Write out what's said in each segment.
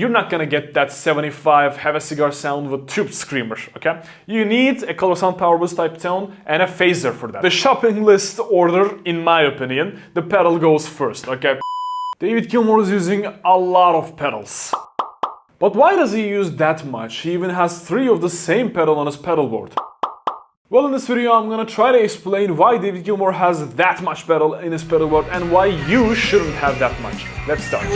you're not gonna get that 75 have a cigar sound with tube screamer, okay? You need a color sound power boost type tone and a phaser for that. The shopping list order, in my opinion, the pedal goes first, okay? David Gilmour is using a lot of pedals. But why does he use that much? He even has 3 of the same pedal on his pedal board. Well, in this video I'm gonna try to explain why David Gilmour has that much pedal in his pedal board and why you shouldn't have that much. Let's start.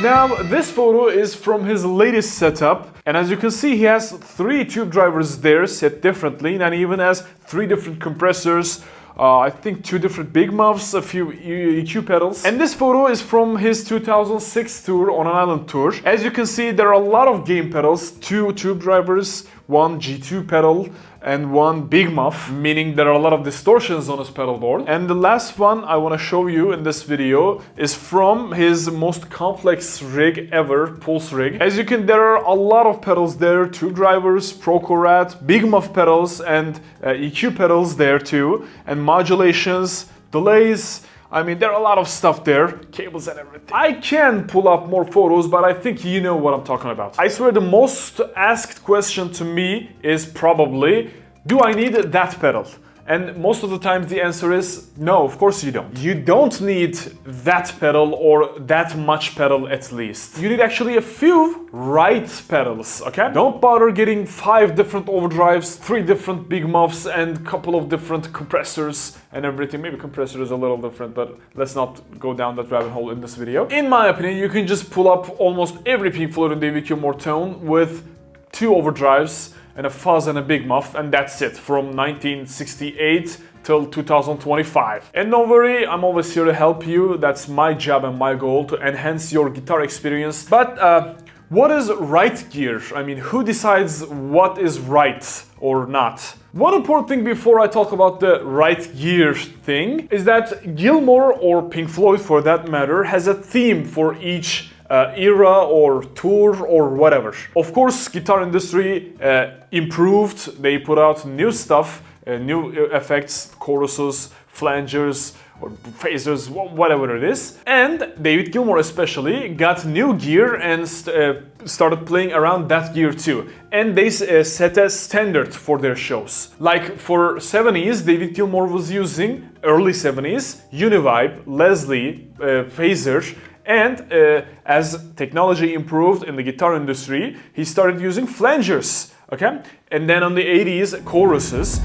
Now, this photo is from his latest setup, and as you can see, he has 3 tube drivers there set differently, and he even has 3 different compressors, I think 2 different big muffs, a few EQ pedals. And this photo is from his 2006 tour on an island tour. As you can see, there are a lot of gain pedals, 2 tube drivers, 1 G2 pedal, and 1 big muff, meaning there are a lot of distortions on his pedal board. And the last one I want to show you in this video is from his most complex rig ever, Pulse rig. As you can, there are a lot of pedals there, tube drivers, Procorat, big muff pedals, and EQ pedals there too, and modulations, delays. I mean, there are a lot of stuff there, cables and everything. I can pull up more photos, but I think you know what I'm talking about. I swear the most asked question to me is probably, do I need that pedal? And most of the time the answer is no, of course you don't. You don't need that pedal or that much pedal at least. You need actually a few right pedals, okay? Don't bother getting 5 different overdrives, 3 different big muffs, and a couple of different compressors and everything. Maybe compressor is a little different, but let's not go down that rabbit hole in this video. In my opinion, you can just pull up almost every Pink Floyd and David Gilmour tone with 2 overdrives, and a fuzz and a big muff, and that's it from 1968 till 2025. And don't worry, I'm always here to help you. That's my job and my goal, to enhance your guitar experience. But what is right gear? I mean, who decides what is right or not? One important thing before I talk about the right gear thing is that Gilmour, or Pink Floyd for that matter, has a theme for each era or tour or whatever. Of course, guitar industry improved. They put out new stuff, new effects, choruses, flangers, or phasers, whatever it is. And David Gilmour especially got new gear and started playing around that gear too. And they set a standard for their shows. Like for 70s, David Gilmour was using, early 70s, Univibe, Leslie, phaser. And as technology improved in the guitar industry, he started using flangers, okay? And then on the 80s, choruses.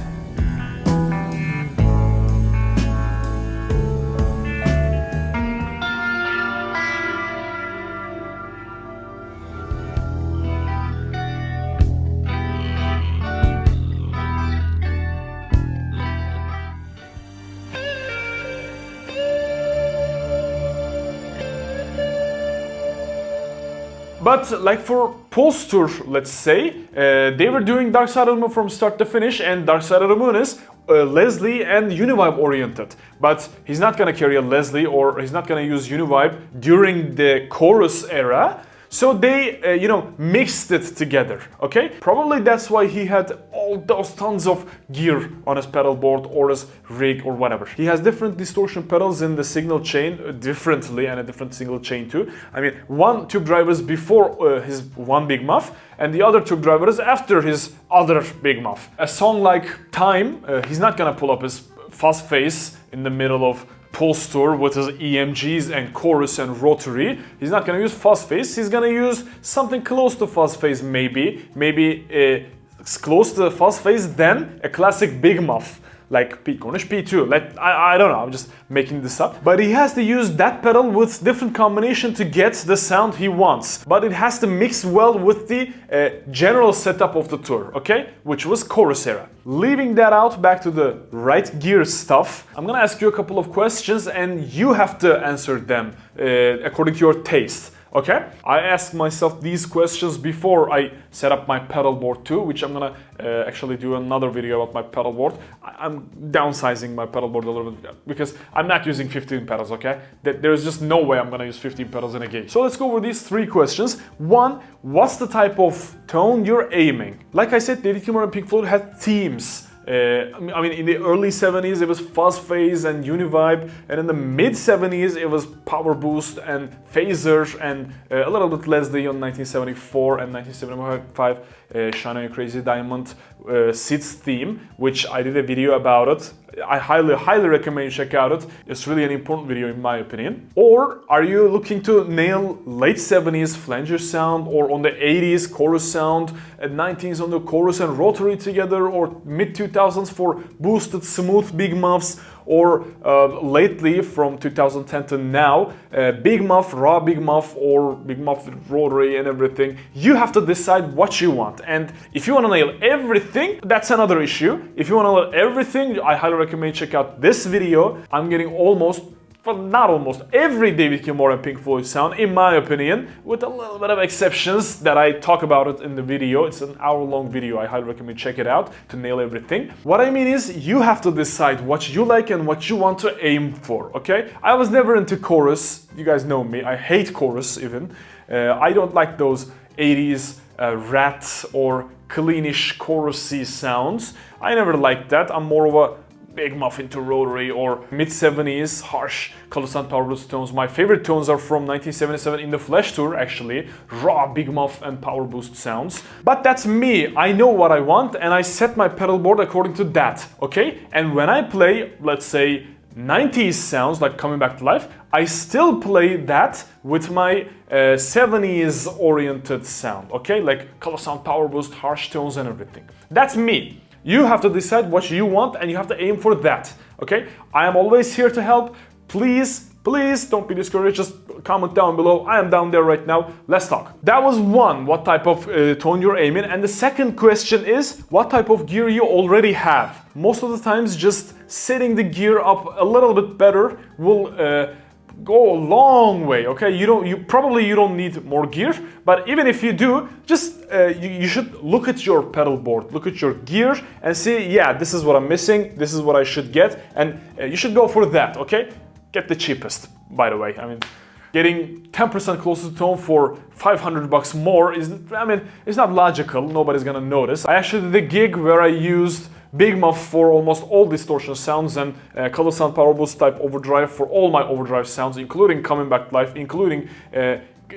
But like for Pulse Tour, let's say, they were doing Dark Side of the Moon from start to finish, and Dark Side of the Moon is Leslie and Univibe oriented. But he's not gonna carry a Leslie, or he's not gonna use Univibe during the chorus era. So they, mixed it together, okay? Probably that's why he had all those tons of gear on his pedal board or his rig or whatever. He has different distortion pedals in the signal chain differently, and a different single chain too. I mean, 1 tube driver is before his 1 big muff, and the other tube driver is after his other big muff. A song like Time, he's not gonna pull up his fuzz face in the middle of Pulse Tour with his EMGs and chorus and rotary. He's not gonna use fuzz face, he's gonna use something close to fuzz face, maybe close to the fuzz face, then a classic big muff. Like P-Cornish P2, I don't know, I'm just making this up. But he has to use that pedal with different combination to get the sound he wants. But it has to mix well with the general setup of the tour, okay? Which was chorus era. Leaving that out, back to the right gear stuff, I'm gonna ask you a couple of questions and you have to answer them according to your taste. Okay, I asked myself these questions before I set up my pedal board too, which I'm gonna actually do another video about my pedal board. I'm downsizing my pedal board a little bit because I'm not using 15 pedals, okay? There's just no way I'm gonna use 15 pedals in a gig. So let's go over these 3 questions. 1, what's the type of tone you're aiming? Like I said, David Gilmour and Pink Floyd had themes I mean, in the early 70s it was fuzz phase and univibe, and in the mid 70s it was power boost and phaser, and a little bit less on 1974 and 1975 Shine On You Crazy Diamond SIDS theme, which I did a video about it. I highly recommend you check out it. It's really an important video in my opinion. Or are you looking to nail late 70s flanger sound, or on the 80s chorus sound, at 90s on the chorus and rotary together, or mid 2000s for boosted smooth big muffs, or lately from 2010 to now, big muff, raw big muff, or big muff with rotary and everything. You have to decide what you want. And if you want to nail everything, that's another issue. If you want to nail everything, I highly recommend check out this video. I'm getting not almost every David Gilmour and Pink Floyd sound, in my opinion, with a little bit of exceptions that I talk about it in the video. It's an hour-long video. I highly recommend check it out to nail everything. What I mean is, you have to decide what you like and what you want to aim for, okay? I was never into chorus. You guys know me. I hate chorus even. I don't like those 80s rat or cleanish chorusy sounds. I never liked that. I'm more of a big muff into rotary or mid-70s harsh Colossal Power Boost tones. My favorite tones are from 1977 in the Flash Tour, actually. Raw big muff and power boost sounds. But that's me. I know what I want and I set my pedal board according to that, okay? And when I play, let's say, 90s sounds like Coming Back to Life, I still play that with my 70s oriented sound, okay? Like Colossal Power Boost, harsh tones and everything. That's me. You have to decide what you want and you have to aim for that, okay? I am always here to help. Please don't be discouraged. Just comment down below. I am down there right now. Let's talk. That was one, what type of tone you're aiming. And the second question is, what type of gear you already have. Most of the times, just setting the gear up a little bit better will go a long way, okay? You probably don't need more gear, but even if you do, just you should look at your pedal board, look at your gear and see, yeah, this is what I'm missing, this is what I should get, and you should go for that, okay? Get the cheapest, by the way. I mean, getting 10% closer to tone for $500 more is, I mean, it's not logical. Nobody's gonna notice. I actually did a gig where I used big muff for almost all distortion sounds and color sound power boost type overdrive for all my overdrive sounds, including Coming Back to Life, including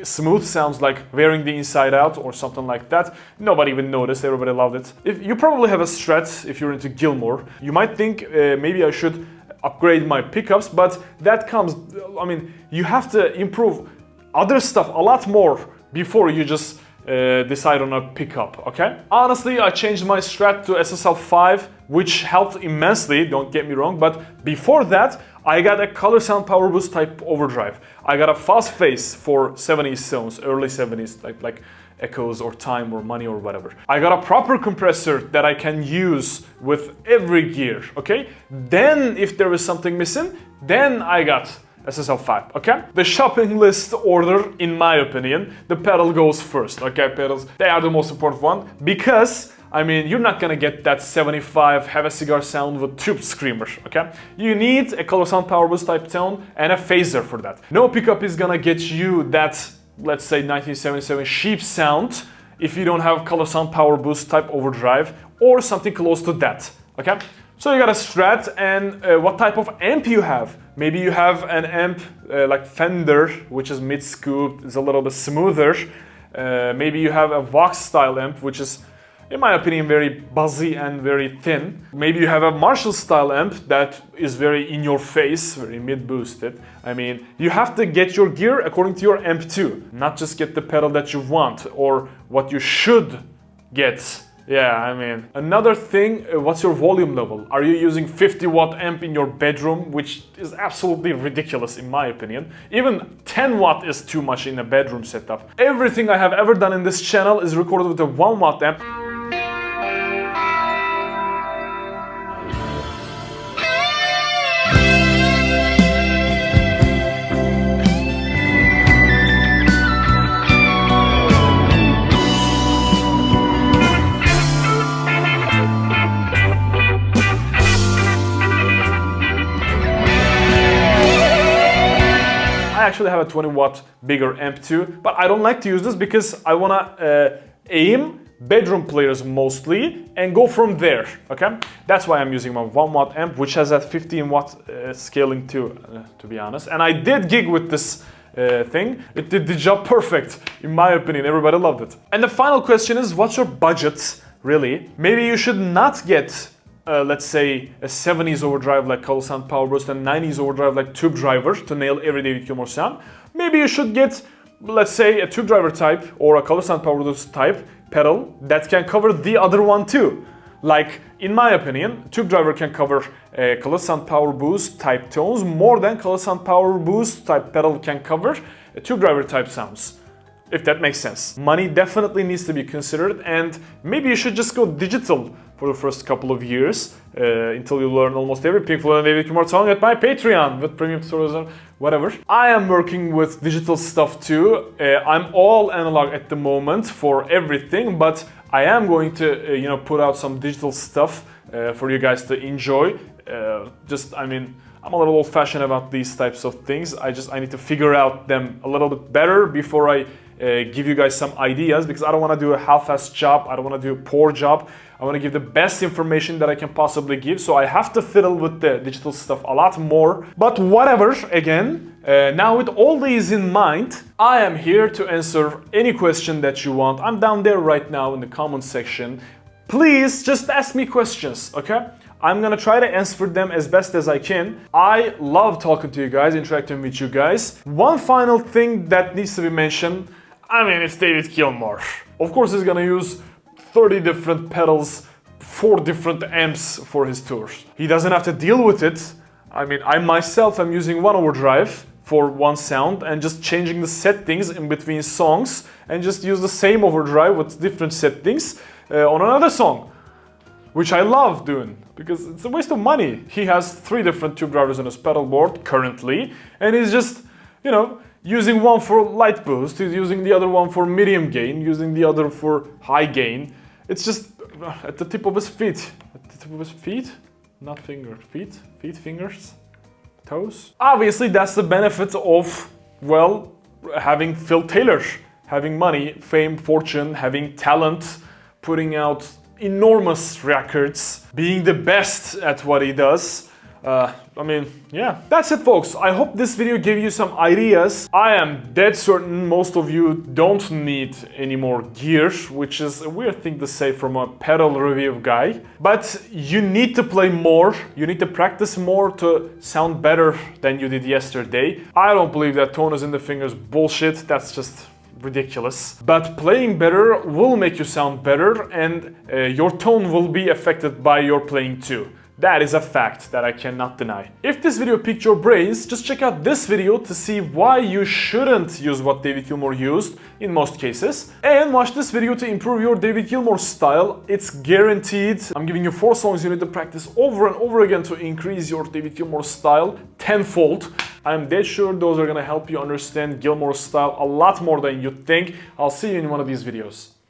smooth sounds like Wearing the Inside Out or something like that. Nobody even noticed, everybody loved it. If you probably have a Strat if you're into Gilmour. You might think maybe I should upgrade my pickups, but that comes, I mean, you have to improve other stuff a lot more before you just decide on a pickup, okay? Honestly, I changed my Strat to SSL5, which helped immensely, don't get me wrong, but before that, I got a color sound power boost type overdrive. I got a fast face for 70s tones, early 70s, like Echoes or Time or Money or whatever. I got a proper compressor that I can use with every gear, okay? Then, if there is something missing, then I got SSL5, okay? The shopping list order, in my opinion, the pedal goes first, okay? Pedals, they are the most important one, because, I mean, you're not gonna get that 75 have a cigar sound with tube screamer, okay? You need a color sound power boost type tone and a phaser for that. No pickup is gonna get you that, let's say, 1977 sheep sound if you don't have color sound power boost type overdrive or something close to that, okay? So you got a Strat, and what type of amp you have. Maybe you have an amp like Fender, which is mid-scoop, is a little bit smoother. Maybe you have a Vox style amp, which is, in my opinion, very buzzy and very thin. Maybe you have a Marshall style amp that is very in your face, very mid-boosted. I mean, you have to get your gear according to your amp too, not just get the pedal that you want or what you should get. Yeah, I mean, another thing, what's your volume level? Are you using 50-watt amp in your bedroom, which is absolutely ridiculous in my opinion. Even 10-watt is too much in a bedroom setup. Everything I have ever done in this channel is recorded with a 1-watt amp. I actually have a 20-watt bigger amp too, but I don't like to use this because I wanna aim bedroom players mostly, and go from there, okay? That's why I'm using my 1 watt amp, which has that 15 watt scaling too, to be honest. And I did gig with this thing. It did the job perfect, in my opinion. Everybody loved it. And the final question is, what's your budget, really? Maybe you should not get let's say a 70s overdrive like Color Sound Power Boost and 90s overdrive like Tube Driver to nail every David Gilmour sound. Maybe you should get, let's say, a Tube Driver type or a Color Sound Power Boost type pedal that can cover the other one too. Like, in my opinion, Tube Driver can cover Color Sound Power Boost type tones more than Color Sound Power Boost type pedal can cover Tube Driver type sounds. If that makes sense. Money definitely needs to be considered, and maybe you should just go digital for the first couple of years until you learn almost every Pink Floyd and David Gilmour song at my Patreon with premium tutorials and whatever. I am working with digital stuff too. I'm all analog at the moment for everything, but I am going to put out some digital stuff for you guys to enjoy. I mean, I'm a little old-fashioned about these types of things. I need to figure out them a little bit better before I give you guys some ideas, because I don't want to do a half-assed job. I don't want to do a poor job. I want to give the best information that I can possibly give, so I have to fiddle with the digital stuff a lot more. But whatever, again, now with all these in mind, I am here to answer any question that you want. I'm down there right now in the comment section. Please just ask me questions, okay? I'm gonna try to answer them as best as I can. I love talking to you guys, interacting with you guys. One final thing that needs to be mentioned, I mean, it's David Gilmour. Of course he's gonna use 30 different pedals, 4 different amps for his tours. He doesn't have to deal with it. I mean, I myself am using one overdrive for one sound and just changing the settings in between songs and just use the same overdrive with different settings on another song, which I love doing because it's a waste of money. He has 3 different tube drivers on his pedal board currently, and he's just, using one for light boost, he's using the other one for medium gain, using the other for high gain. It's just at the tip of his feet. At the tip of his feet? Not fingers. Feet? Feet, fingers? Toes? Obviously, that's the benefit of, well, having Phil Taylor. Having money, fame, fortune, having talent, putting out enormous records, being the best at what he does. Yeah, that's it, folks. I hope this video gave you some ideas. I am dead certain most of you don't need any more gear, which is a weird thing to say from a pedal review guy. But you need to play more, you need to practice more to sound better than you did yesterday. I don't believe that tone is in the fingers bullshit, that's just ridiculous. But playing better will make you sound better, and your tone will be affected by your playing too. That is a fact that I cannot deny. If this video piqued your brains, just check out this video to see why you shouldn't use what David Gilmour used in most cases. And watch this video to improve your David Gilmour style. It's guaranteed. I'm giving you 4 songs you need to practice over and over again to increase your David Gilmour style tenfold. I'm dead sure those are gonna help you understand Gilmour's style a lot more than you think. I'll see you in one of these videos.